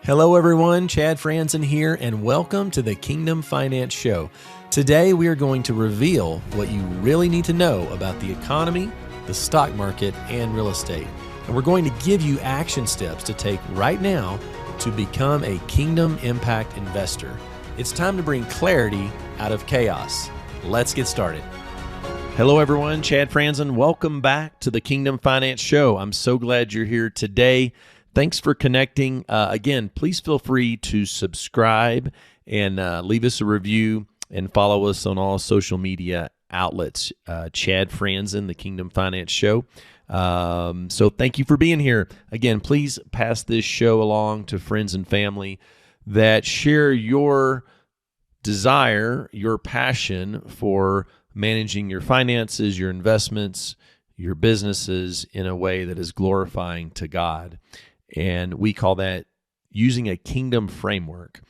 Hello everyone, Chad Frantzen here, and welcome to the Kingdom Finance Show. Today we are going to reveal what you really need to know about the economy, the stock market, and real estate. And we're going to give you action steps to take right now to become a Kingdom Impact investor. It's time to bring clarity out of chaos. Let's get started. Hello everyone, Chad Frantzen. Welcome back to the Kingdom Finance Show. I'm so glad you're here today. Thanks for connecting. Again, please feel free to subscribe and leave us a review and follow us on all social media outlets. Chad Frantzen, the Kingdom Finance Show. So thank you for being here. Again, please pass this show along to friends and family that share your desire, your passion for managing your finances, your investments, your businesses in a way that is glorifying to God. And we call that using a kingdom framework.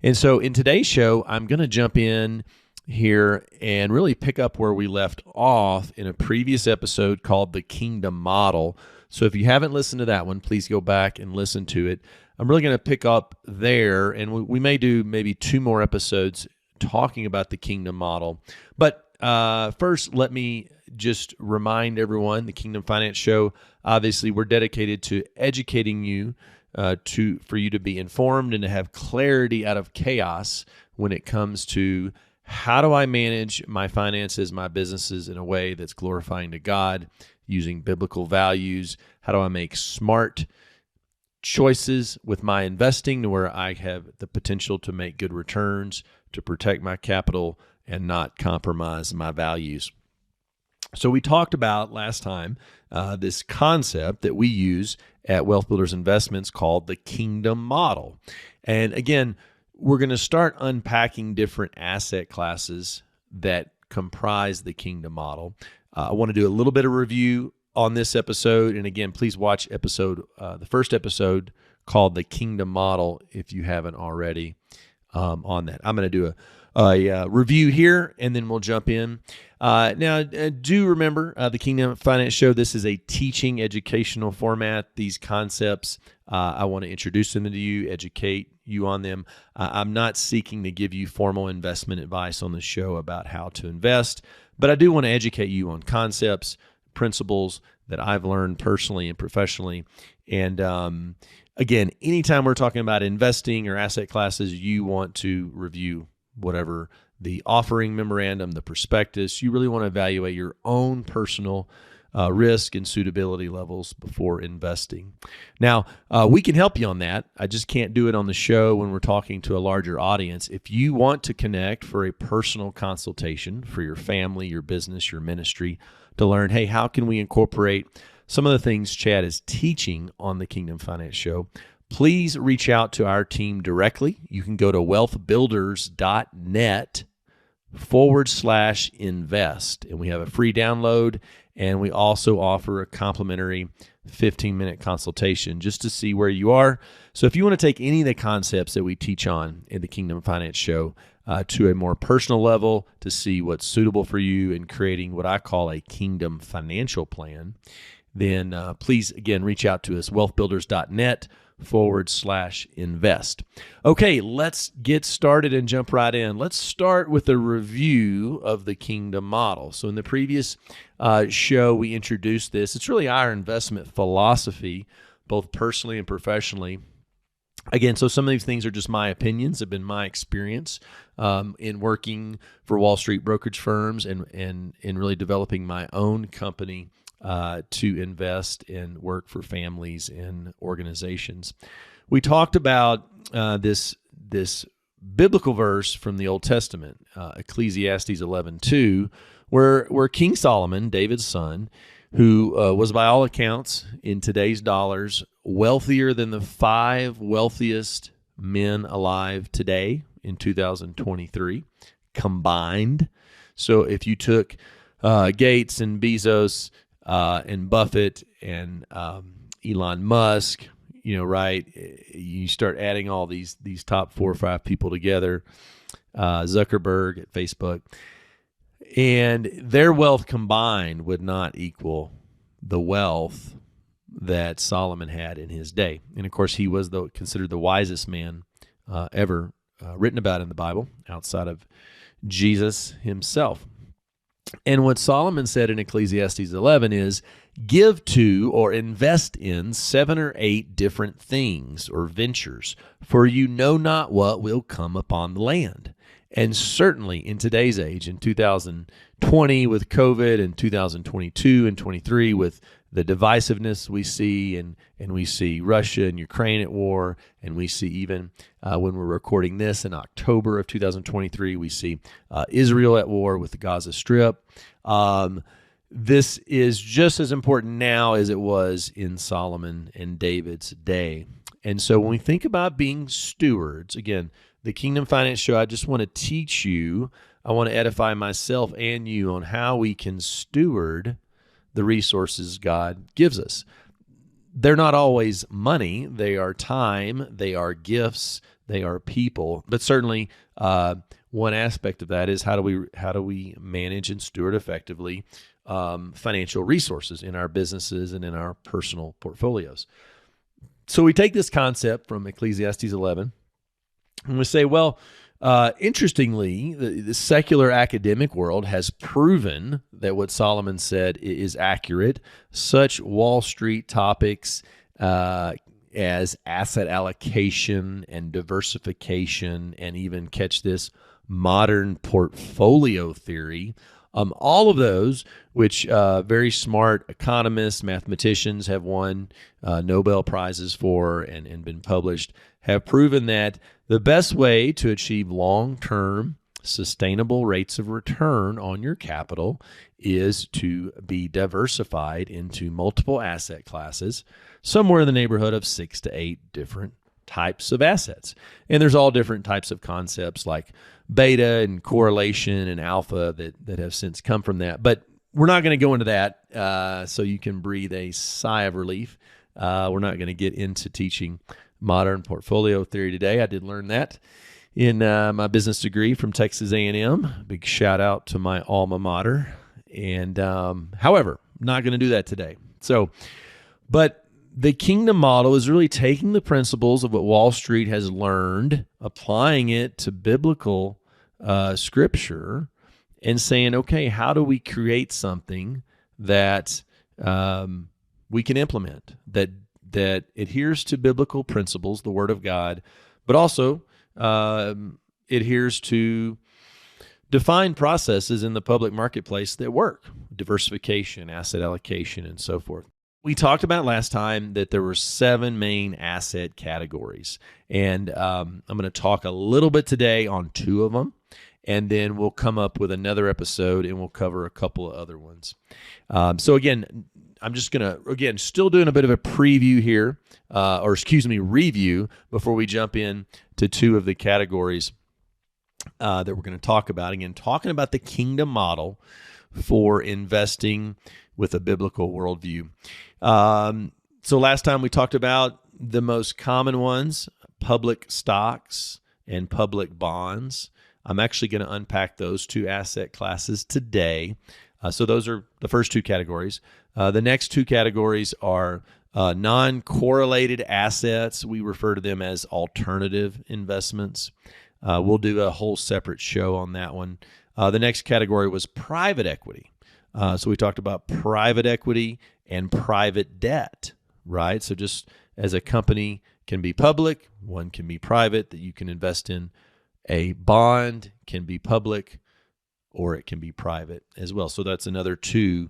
And so in today's show, I'm going to jump in here and really pick up where we left off in a previous episode called The Kingdom Model. So if you haven't listened to that one, please go back and listen to it. I'm really going to pick up there, and we may do maybe 2 more episodes talking about the Kingdom Model. But first, let me just remind everyone, the Kingdom Finance Show, obviously we're dedicated to educating you for you to be informed and to have clarity out of chaos when it comes to how do I manage my finances, my businesses in a way that's glorifying to God using biblical values? How do I make smart choices with my investing to where I have the potential to make good returns, to protect my capital, and not compromise my values? So we talked about last time this concept that we use at Wealth Builders Investments called the Kingdom Model. And again, we're going to start unpacking different asset classes that comprise the Kingdom Model. I want to do a little bit of review on this episode. And again, please watch the first episode called the Kingdom Model if you haven't already on that. I'm going to do a review here, and then we'll jump in. Now, do remember the Kingdom Finance Show. This is a teaching educational format. These concepts, I want to introduce them to you, educate you on them. I'm not seeking to give you formal investment advice on the show about how to invest, but I do want to educate you on concepts, principles that I've learned personally and professionally. And again, anytime we're talking about investing or asset classes, you want to review whatever the offering memorandum, the prospectus. You really want to evaluate your own personal risk and suitability levels before investing. Now, we can help you on that. I just can't do it on the show when we're talking to a larger audience. If you want to connect for a personal consultation for your family, your business, your ministry, to learn, hey, how can we incorporate some of the things Chad is teaching on the Kingdom Finance Show, please reach out to our team directly. You can go to wealthbuilders.net/invest, and we have a free download, and we also offer a complimentary 15-minute consultation just to see where you are. So if you want to take any of the concepts that we teach on in the Kingdom Finance Show to a more personal level, to see what's suitable for you in creating what I call a Kingdom Financial Plan, then please, again, reach out to us, wealthbuilders.net/invest. Okay, let's get started and jump right in. Let's start with a review of the Kingdom Model. So in the previous show, we introduced this. It's really our investment philosophy, both personally and professionally. Again, so some of these things are just my opinions, have been my experience in working for Wall Street brokerage firms and in really developing my own company to invest and work for families and organizations. We talked about this biblical verse from the Old Testament, Ecclesiastes 11:2, where King Solomon, David's son, who was by all accounts in today's dollars wealthier than the 5 wealthiest men alive today in 2023 combined. So if you took Gates and Bezos and Buffett and Elon Musk, right? You start adding all these top 4 or 5 people together, Zuckerberg at Facebook, and their wealth combined would not equal the wealth that Solomon had in his day. And of course, he was considered the wisest man ever written about in the Bible, outside of Jesus himself. And what Solomon said in Ecclesiastes 11 is, give to or invest in 7 or 8 different things or ventures, for you know not what will come upon the land. And certainly in today's age, in 2020 with COVID, and 2022 and 23 with the divisiveness we see, and we see Russia and Ukraine at war, and we see even when we're recording this in October of 2023, we see Israel at war with the Gaza Strip. This is just as important now as it was in Solomon and David's day. And so when we think about being stewards, again, the Kingdom Finance Show, I just want to teach you, I want to edify myself and you on how we can steward the resources God gives us. They're not always money. They are time, they are gifts, they are people. But certainly one aspect of that is how do we manage and steward effectively financial resources in our businesses and in our personal portfolios. So we take this concept from Ecclesiastes 11 and we say, well, interestingly, the secular academic world has proven that what Solomon said is accurate. Such Wall Street topics as asset allocation and diversification, and even, catch this, modern portfolio theory. All of those, which very smart economists, mathematicians have won Nobel Prizes for and been published, have proven that the best way to achieve long-term sustainable rates of return on your capital is to be diversified into multiple asset classes, somewhere in the neighborhood of 6 to 8 different types of assets. And there's all different types of concepts like beta and correlation and alpha that have since come from that. But we're not going to go into that so you can breathe a sigh of relief. We're not going to get into teaching modern portfolio theory today. I did learn that in my business degree from Texas A&M. Big shout out to my alma mater. And however, not going to do that today. But the kingdom model is really taking the principles of what Wall Street has learned, applying it to biblical scripture, and saying, okay, how do we create something that we can implement, that adheres to biblical principles, the Word of God, but also adheres to defined processes in the public marketplace that work, diversification, asset allocation, and so forth. We talked about last time that there were 7 main asset categories, and I'm going to talk a little bit today on 2 of them, and then we'll come up with another episode and we'll cover a couple of other ones. So again, I'm just going to, still doing a bit of a preview here, review before we jump in to 2 of the categories that we're going to talk about. Again, talking about the kingdom model for investing with a biblical worldview. So last time we talked about the most common ones, public stocks and public bonds. I'm actually going to unpack those 2 asset classes today. So those are the first 2 categories. The next 2 categories are non-correlated assets. We refer to them as alternative investments. We'll do a whole separate show on that one. The next category was private equity. So we talked about private equity and private debt, right? So just as a company can be public, one can be private that you can invest in. A bond can be public or it can be private as well. So that's another two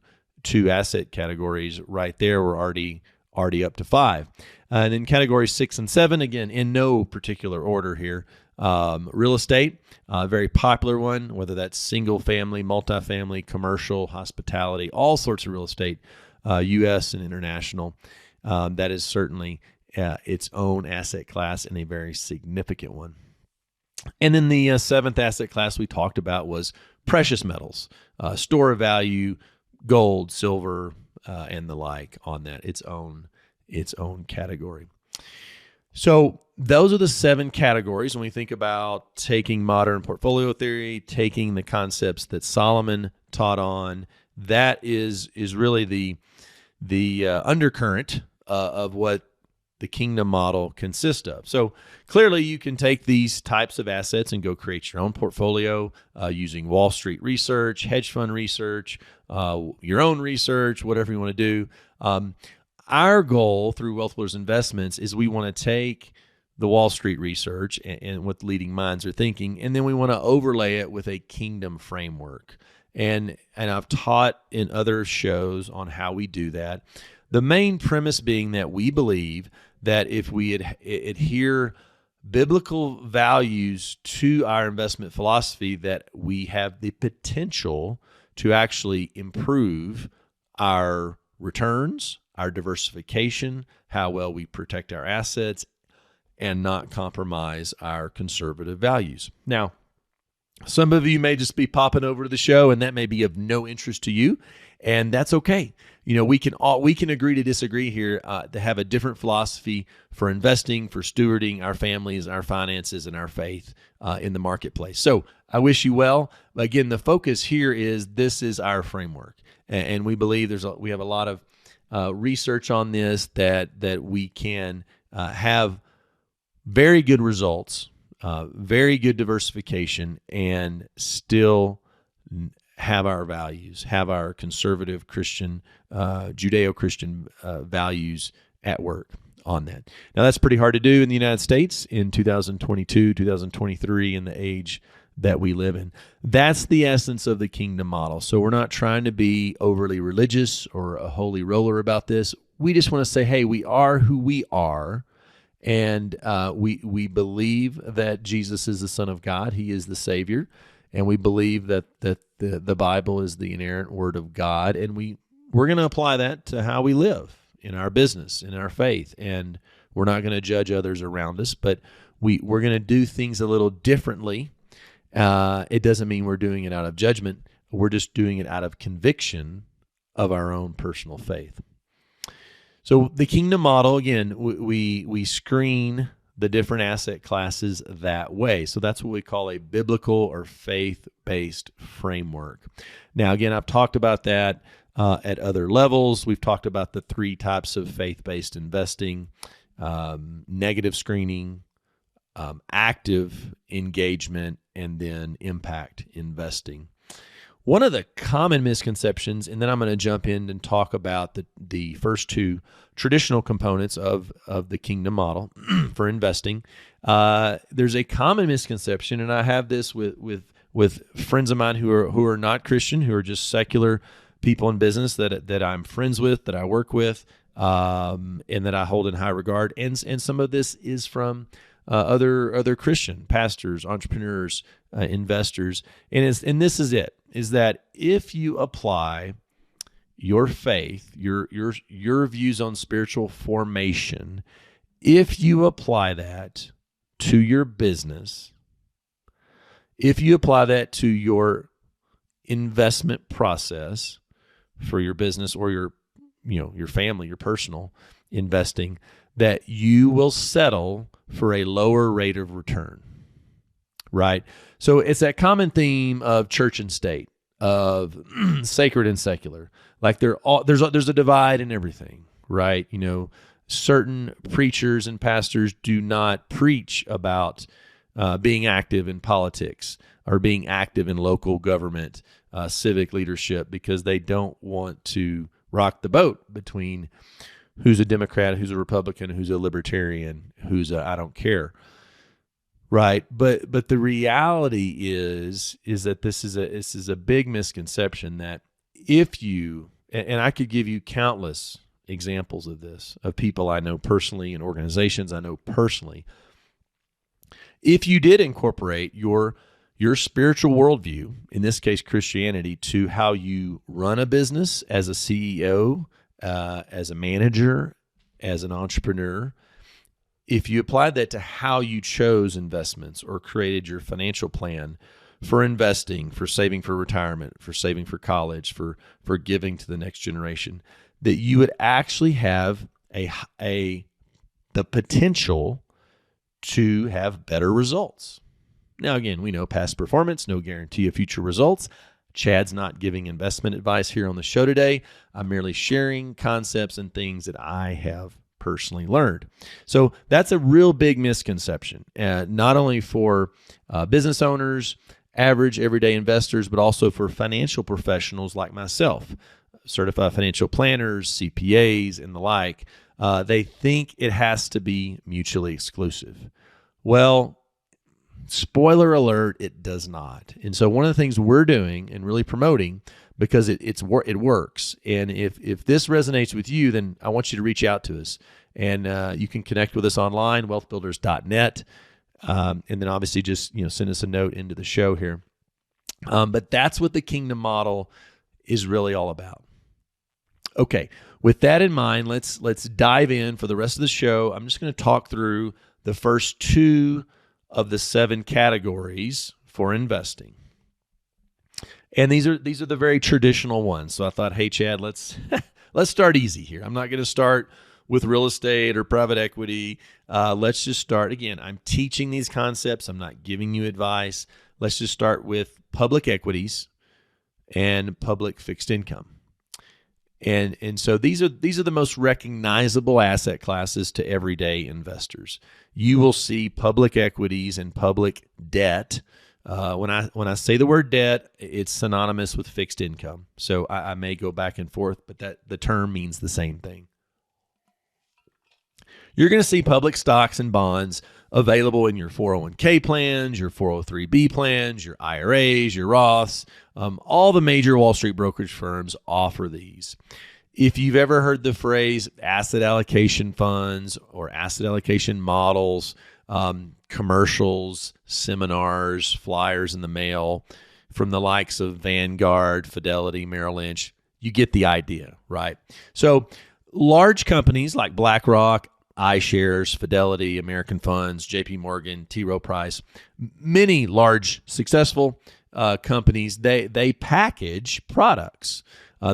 asset categories right there. We're already up to 5. And then categories 6 and 7, again, in no particular order here. Real estate, a very popular one, whether that's single family, multifamily, commercial, hospitality, all sorts of real estate, U.S. and international. That is certainly its own asset class and a very significant one. And then the 7th asset class we talked about was precious metals, store of value, gold, silver, and the like on that, its own category. So those are the 7 categories when we think about taking modern portfolio theory, taking the concepts that Solomon taught on. That is really the undercurrent of what the kingdom model consists of. So clearly you can take these types of assets and go create your own portfolio using Wall Street research, hedge fund research, your own research, whatever you want to do. Our goal through Wealth Builders Investments is we want to take the Wall Street research and what leading minds are thinking, and then we want to overlay it with a kingdom framework. And I've taught in other shows on how we do that. The main premise being that we believe that if we adhere biblical values to our investment philosophy, that we have the potential to actually improve our returns, our diversification, how well we protect our assets, and not compromise our conservative values. Now, some of you may just be popping over to the show, and that may be of no interest to you, and that's okay. We can agree to disagree here, to have a different philosophy for investing, for stewarding our families, our finances, and our faith in the marketplace. So I wish you well. Again, the focus here is this is our framework, and we believe we have a lot of research on this that we can have very good results, very good diversification, and still have our values, have our conservative Christian, Judeo-Christian values at work on that. Now, that's pretty hard to do in the United States in 2022, 2023, in the age that we live in. That's the essence of the kingdom model. So we're not trying to be overly religious or a holy roller about this. We just want to say, hey, we are who we are, and we believe that Jesus is the Son of God. He is the Savior. And we believe that the Bible is the inerrant Word of God, and we're going to apply that to how we live in our business, in our faith, and we're not going to judge others around us, but we're going to do things a little differently. It doesn't mean we're doing it out of judgment. We're just doing it out of conviction of our own personal faith. So the kingdom model, again, we screen the different asset classes that way. So that's what we call a biblical or faith-based framework. Now, again, I've talked about that at other levels. We've talked about the three types of faith-based investing: negative screening, active engagement, and then impact investing. One of the common misconceptions, and then I'm going to jump in and talk about the first two traditional components of the kingdom model for investing. There's a common misconception, and I have this with friends of mine who are not Christian, who are just secular people in business that I'm friends with, that I work with, and that I hold in high regard. And some of this is from other Christian pastors, entrepreneurs, investors, and this is it. Is that if you apply your faith, your views on spiritual formation, if you apply that to your business, if you apply that to your investment process for your business or your family, your personal investing, that you will settle for a lower rate of return. Right? So it's that common theme of church and state, of sacred and secular. Like there's a divide in everything, right? Certain preachers and pastors do not preach about being active in politics or being active in local government, civic leadership, because they don't want to rock the boat between who's a Democrat, who's a Republican, who's a Libertarian, who's a I don't care. Right, but the reality is that this is a big misconception, that if you, and I could give you countless examples of this, of people I know personally and organizations I know personally, if you did incorporate your spiritual worldview, in this case Christianity, to how you run a business as a CEO, as a manager, as an entrepreneur, if you applied that to how you chose investments or created your financial plan for investing, for saving for retirement, for saving for college, for giving to the next generation, that you would actually have the potential to have better results. Now, again, we know past performance, no guarantee of future results. Chad's not giving investment advice here on the show today. I'm merely sharing concepts and things that I have personally learned. So that's a real big misconception, not only for business owners, average everyday investors, but also for financial professionals like myself, certified financial planners, CPAs, and the like. They think it has to be mutually exclusive. Well, spoiler alert, it does not. And so one of the things we're doing and really promoting, because it works, and if this resonates with you, then I want you to reach out to us. And you can connect with us online, wealthbuilders.net, and then obviously just send us a note into the show here. But that's what the kingdom model is really all about. Okay, with that in mind, let's dive in for the rest of the show. I'm just going to talk through the first 2 of the 7 categories for investing. And these are the very traditional ones. So I thought, hey Chad, let's start easy here. I'm not going to start with real estate or private equity. Let's just start. Again, I'm teaching these concepts. I'm not giving you advice. Let's just start with public equities and public fixed income. And so these are the most recognizable asset classes to everyday investors. You will see public equities and public debt. When I say the word debt, it's synonymous with fixed income. So I may go back and forth, but the term means the same thing. You're going to see public stocks and bonds available in your 401k plans, your 403b plans, your IRAs, your Roths. All the major Wall Street brokerage firms offer these. If you've ever heard the phrase asset allocation funds or asset allocation models, commercials, seminars, flyers in the mail from the likes of Vanguard, Fidelity, Merrill Lynch, you get the idea, right? So large companies like BlackRock, iShares, Fidelity, American Funds, JP Morgan, T. Rowe Price, many large successful companies, they package products.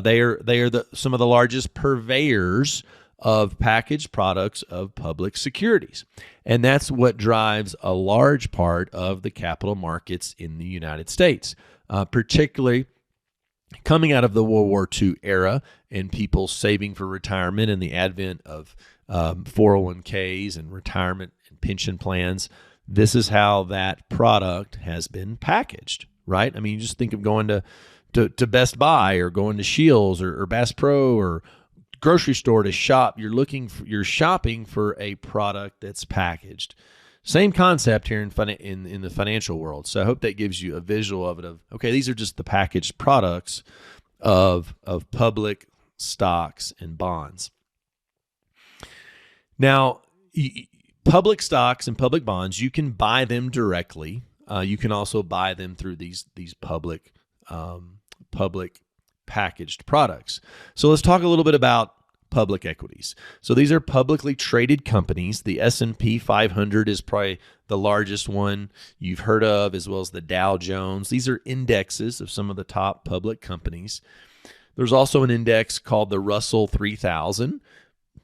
They are some of the largest purveyors of packaged products of public securities. And that's what drives a large part of the capital markets in the United States, particularly coming out of the World War II era and people saving for retirement and the advent of 401ks and retirement and pension plans. This is how that product has been packaged, right? I mean, you just think of going to Best Buy or going to Scheels or Bass Pro or grocery store to shop. You're shopping for a product that's packaged. Same concept here in the financial world. So I hope that gives you a visual of it. Okay, these are just the packaged products of public stocks and bonds. Now, public stocks and public bonds, you can buy them directly. You can also buy them through these public packaged products. So let's talk a little bit about public equities. So these are publicly traded companies. The S&P 500 is probably the largest one you've heard of, as well as the Dow Jones. These are indexes of some of the top public companies. There's also an index called the Russell 3000,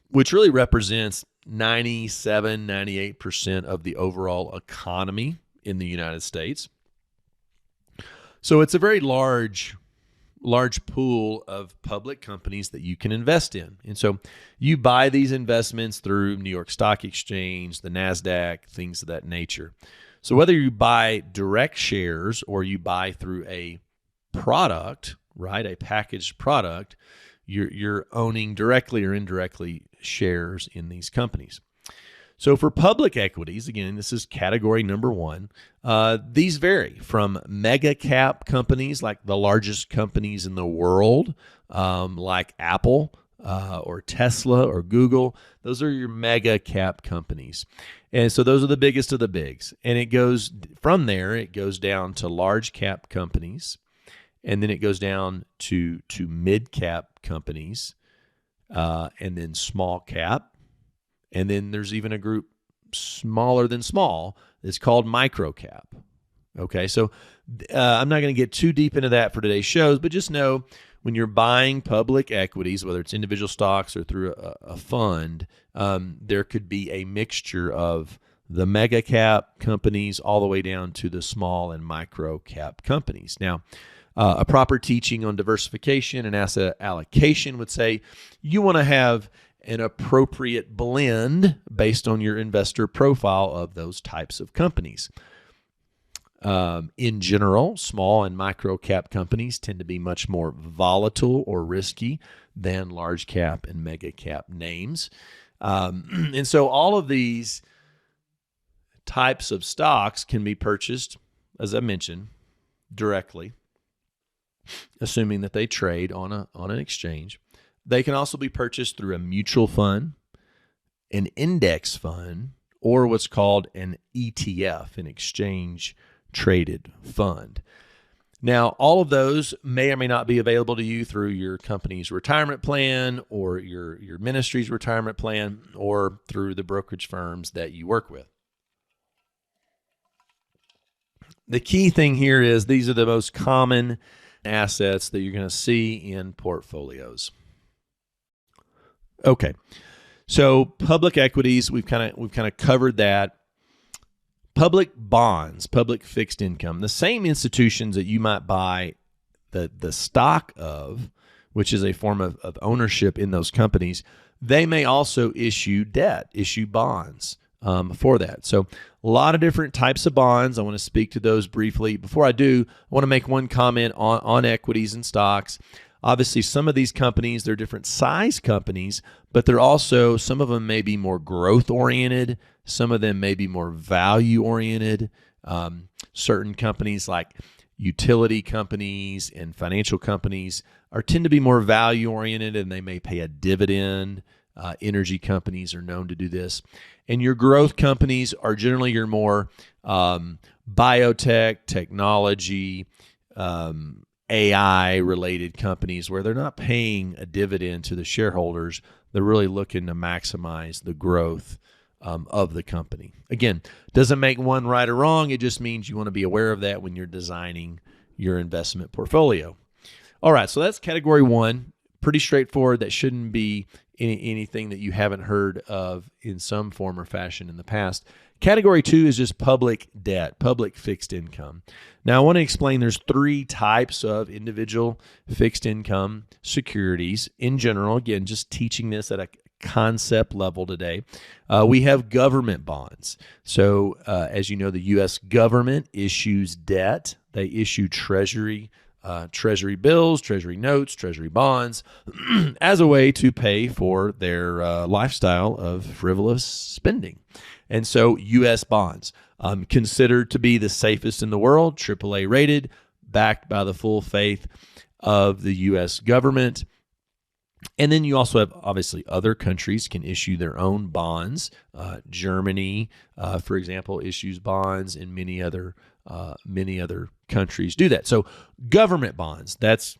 which really represents 97, 98% of the overall economy in the United States. So it's a very large pool of public companies that you can invest in. And so you buy these investments through New York Stock Exchange, the NASDAQ, things of that nature. So whether you buy direct shares or you buy through a product, right, a packaged product, you're owning directly or indirectly shares in these companies. So for public equities, again, this is category number 1. These vary from mega cap companies, like the largest companies in the world, like Apple or Tesla or Google. Those are your mega cap companies. And so those are the biggest of the bigs. And it goes from there, it goes down to large cap companies. And then it goes down to mid cap companies, and then small cap. And then there's even a group smaller than small. It's called micro cap. Okay, so I'm not going to get too deep into that for today's shows, but just know when you're buying public equities, whether it's individual stocks or through a fund, there could be a mixture of the mega cap companies all the way down to the small and micro cap companies. Now, A proper teaching on diversification and asset allocation would say you want to have an appropriate blend based on your investor profile of those types of companies. In general, small and micro cap companies tend to be much more volatile or risky than large cap and mega cap names. And so all of these types of stocks can be purchased, as I mentioned, directly, assuming that they trade on an exchange. They can also be purchased through a mutual fund, an index fund, or what's called an ETF, an exchange traded fund. Now, all of those may or may not be available to you through your company's retirement plan or your ministry's retirement plan or through the brokerage firms that you work with. The key thing here is these are the most common assets that you're going to see in portfolios. Okay, so public equities, we've kind of covered that. Public bonds, public fixed income, the same institutions that you might buy the stock of, which is a form of ownership in those companies, they may also issue debt, issue bonds for that. So a lot of different types of bonds. I want to speak to those briefly. Before I do, I want to make one comment on equities and stocks. Obviously, some of these companies, they're different size companies, but they're also, some of them may be more growth-oriented. Some of them may be more value-oriented. Certain companies like utility companies and financial companies tend to be more value-oriented, and they may pay a dividend. Energy companies are known to do this. And your growth companies are generally your more biotech, technology, AI-related companies where they're not paying a dividend to the shareholders. They're really looking to maximize the growth of the company. Again, doesn't make one right or wrong. It just means you want to be aware of that when you're designing your investment portfolio. All right, so that's category one. Pretty straightforward. That shouldn't be anything that you haven't heard of in some form or fashion in the past. Category two is just public debt, public fixed income. Now, I want to explain there's three types of individual fixed income securities in general. Again, just teaching this at a concept level today. We have government bonds. So as you know, the U.S. government issues debt. They issue treasury bills, treasury notes, treasury bonds as a way to pay for their lifestyle of frivolous spending. And so U.S. bonds, considered to be the safest in the world, AAA rated, backed by the full faith of the U.S. government. And then you also have, obviously, other countries can issue their own bonds. Germany, for example, issues bonds, and many other countries do that. So government bonds, that's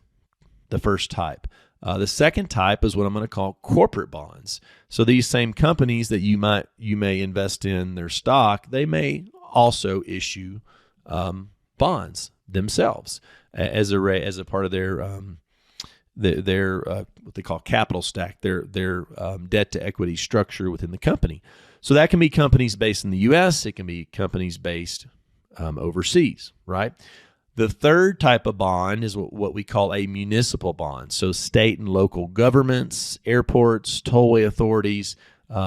the first type. The second type is what I'm going to call corporate bonds. So these same companies that you may invest in their stock, they may also issue bonds themselves as a part of their what they call capital stack, their debt to equity structure within the company. So that can be companies based in the U.S. It can be companies based overseas, right? The third type of bond is what we call a municipal bond. So state and local governments, airports, tollway authorities,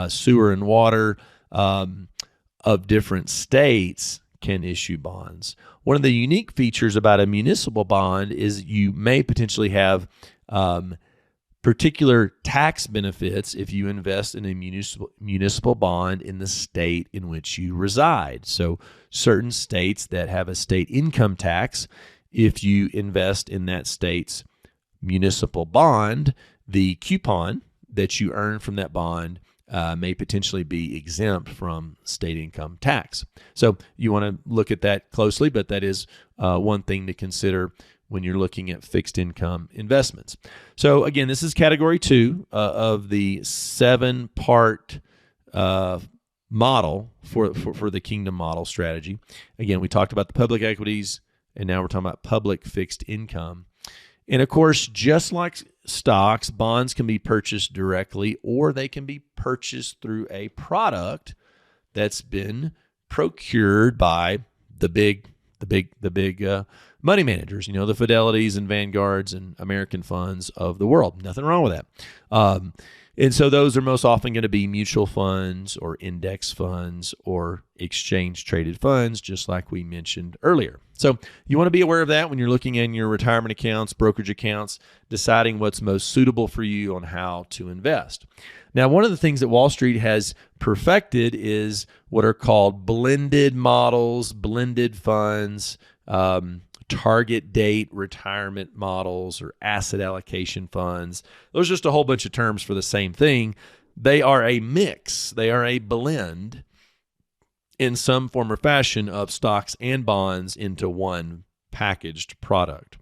sewer and water of different states can issue bonds. One of the unique features about a municipal bond is you may potentially have particular tax benefits if you invest in a municipal bond in the state in which you reside. So certain states that have a state income tax, if you invest in that state's municipal bond, the coupon that you earn from that bond may potentially be exempt from state income tax. So you want to look at that closely, but that is one thing to consider when you're looking at fixed income investments. So again, this is category two of the 7-part model for the Kingdom model strategy. Again, we talked about the public equities, and now we're talking about public fixed income. And of course, just like stocks, bonds can be purchased directly, or they can be purchased through a product that's been procured by the big money managers, the Fidelities and Vanguards and American funds of the world. Nothing wrong with that. And so those are most often going to be mutual funds or index funds or exchange traded funds, just like we mentioned earlier. So you want to be aware of that when you're looking in your retirement accounts, brokerage accounts, deciding what's most suitable for you on how to invest. Now, one of the things that Wall Street has perfected is what are called blended models, blended funds, target date retirement models, or asset allocation funds. Those are just a whole bunch of terms for the same thing. They are a mix. They are a blend in some form or fashion of stocks and bonds into one packaged product,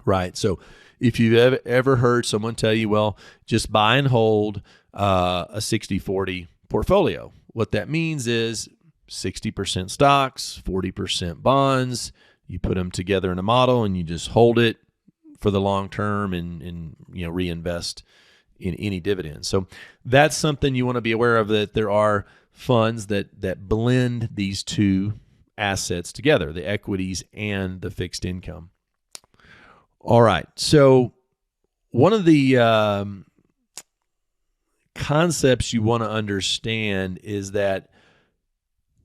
right? So if you've ever heard someone tell you, well, just buy and hold a 60-40 portfolio, what that means is 60% stocks, 40% bonds. You put them together in a model and you just hold it for the long term and reinvest in any dividends. So that's something you want to be aware of, that there are funds that blend these two assets together, the equities and the fixed income. All right. So one of the concepts you want to understand is that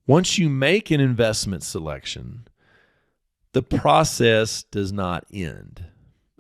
once you make an investment selection, the process does not end.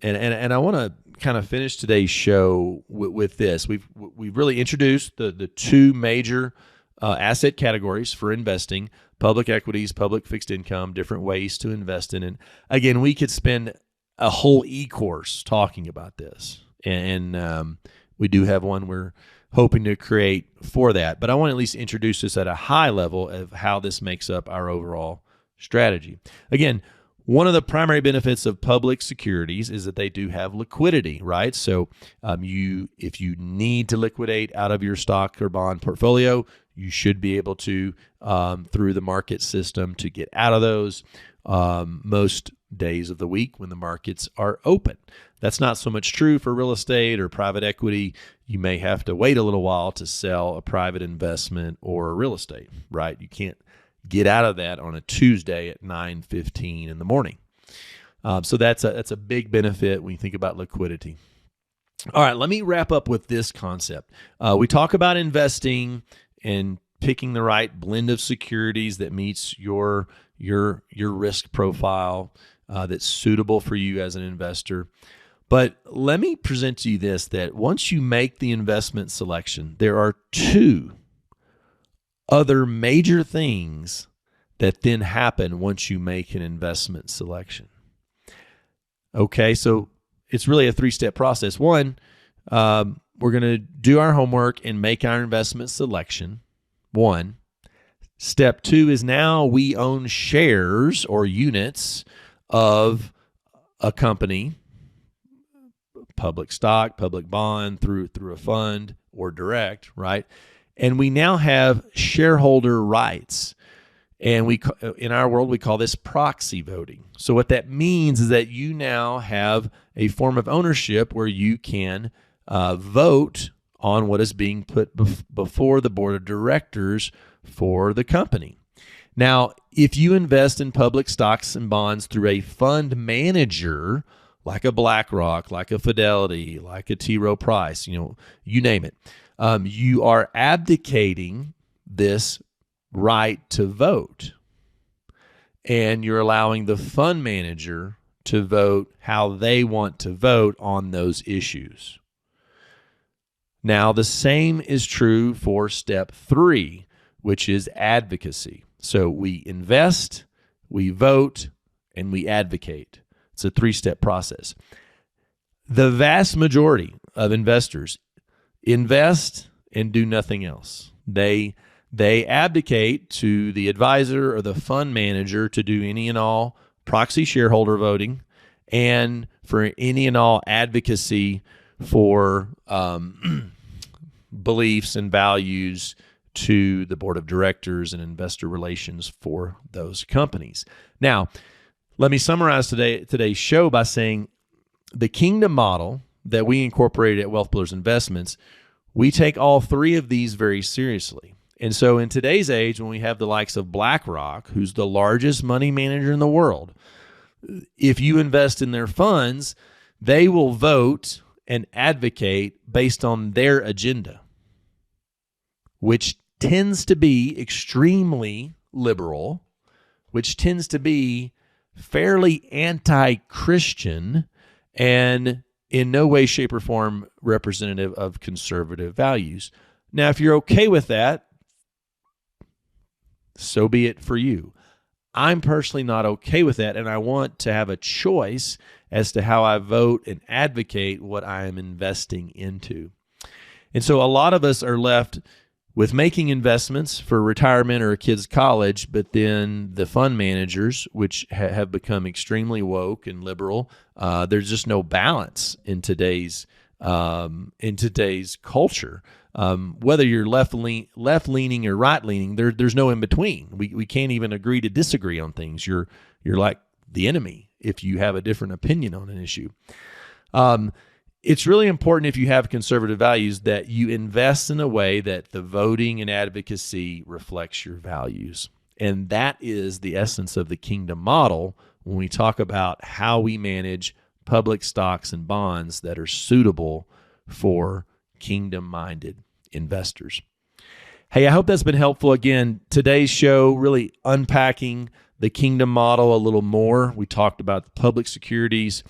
And I want to kind of finish today's show with this. We've really introduced the two major asset categories for investing: public equities, public fixed income, different ways to invest in it. Again, we could spend a whole e-course talking about this. And we do have one we're hoping to create for that. But I want to at least introduce this at a high level of how this makes up our overall strategy. Again, one of the primary benefits of public securities is that they do have liquidity, right? So if you need to liquidate out of your stock or bond portfolio, you should be able to, through the market system, to get out of those most days of the week when the markets are open. That's not so much true for real estate or private equity. You may have to wait a little while to sell a private investment or real estate, right? You can't get out of that on a Tuesday at 9:15 in the morning. So that's a big benefit when you think about liquidity. All right, let me wrap up with this concept. We talk about investing and picking the right blend of securities that meets your risk profile, that's suitable for you as an investor. But let me present to you this, that once you make the investment selection, there are two other major things that then happen once you make an investment selection. Okay, so it's really a three-step process. One, we're going to do our homework and make our investment selection. One. Step two is now we own shares or units of a company, public stock, public bond, through a fund or direct, right? And we now have shareholder rights. And in our world, we call this proxy voting. So what that means is that you now have a form of ownership where you can vote on what is being put before the board of directors for the company. Now, if you invest in public stocks and bonds through a fund manager, like a BlackRock, like a Fidelity, like a T. Rowe Price, you name it, you are abdicating this right to vote, and you're allowing the fund manager to vote how they want to vote on those issues. Now, the same is true for step three, which is advocacy. So we invest, we vote, and we advocate. It's a three-step process. The vast majority of investors invest and do nothing else. They abdicate to the advisor or the fund manager to do any and all proxy shareholder voting and for any and all advocacy for beliefs and values to the board of directors and investor relations for those companies. Now, let me summarize today's show by saying the Kingdom model that we incorporated at Wealth Builders Investments, we take all three of these very seriously. And so in today's age, when we have the likes of BlackRock, who's the largest money manager in the world, if you invest in their funds, they will vote and advocate based on their agenda, which tends to be extremely liberal, which tends to be fairly anti-Christian, and in no way, shape, or form representative of conservative values. Now, if you're okay with that, so be it for you. I'm personally not okay with that, and I want to have a choice as to how I vote and advocate what I am investing into. And so a lot of us are left with making investments for retirement or a kid's college, but then the fund managers, which have become extremely woke and liberal, there's just no balance in today's culture. Whether you're left-leaning or right-leaning, there's no in between. We can't even agree to disagree on things. You're like the enemy if you have a different opinion on an issue. It's really important, if you have conservative values, that you invest in a way that the voting and advocacy reflects your values. And that is the essence of the kingdom model when we talk about how we manage public stocks and bonds that are suitable for kingdom-minded investors. Hey, I hope that's been helpful. Again, today's show really unpacking the kingdom model a little more. We talked about the public securities,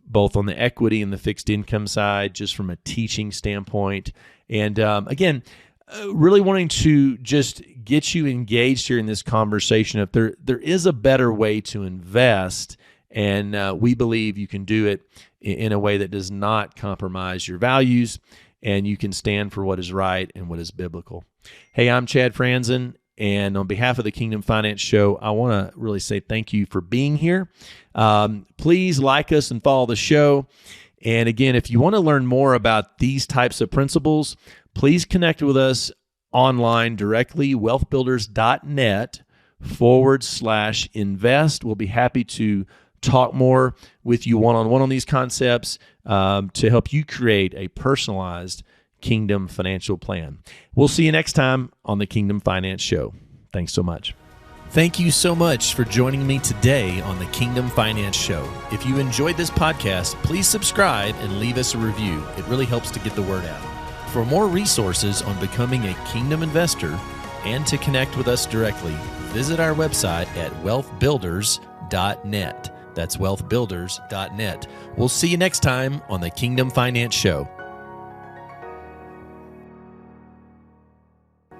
both on the equity and the fixed income side, just from a teaching standpoint. And again, really wanting to just get you engaged here in this conversation. If there is a better way to invest, and we believe you can do it in a way that does not compromise your values, and you can stand for what is right and what is biblical. Hey, I'm Chad Frantzen, and on behalf of the Kingdom Finance Show, I want to really say thank you for being here. Please like us and follow the show. And again, if you want to learn more about these types of principles, please connect with us online directly, wealthbuilders.net/invest. We'll be happy to talk more with you one-on-one on these concepts to help you create a personalized Kingdom financial plan. We'll see you next time on the Kingdom Finance Show. Thanks so much. Thank you so much for joining me today on the Kingdom Finance Show. If you enjoyed this podcast, please subscribe and leave us a review. It really helps to get the word out. For more resources on becoming a Kingdom investor and to connect with us directly, visit our website at wealthbuilders.net. That's wealthbuilders.net. We'll see you next time on the Kingdom Finance Show.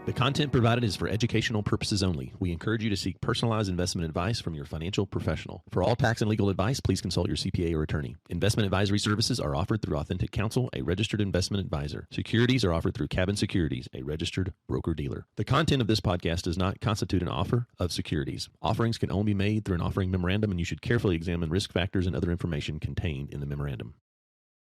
The content provided is for educational purposes only. We encourage you to seek personalized investment advice from your financial professional. For all tax and legal advice, please consult your CPA or attorney. Investment advisory services are offered through Authentic Counsel, a registered investment advisor. Securities are offered through Cabin Securities, a registered broker-dealer. The content of this podcast does not constitute an offer of securities. Offerings can only be made through an offering memorandum, and you should carefully examine risk factors and other information contained in the memorandum.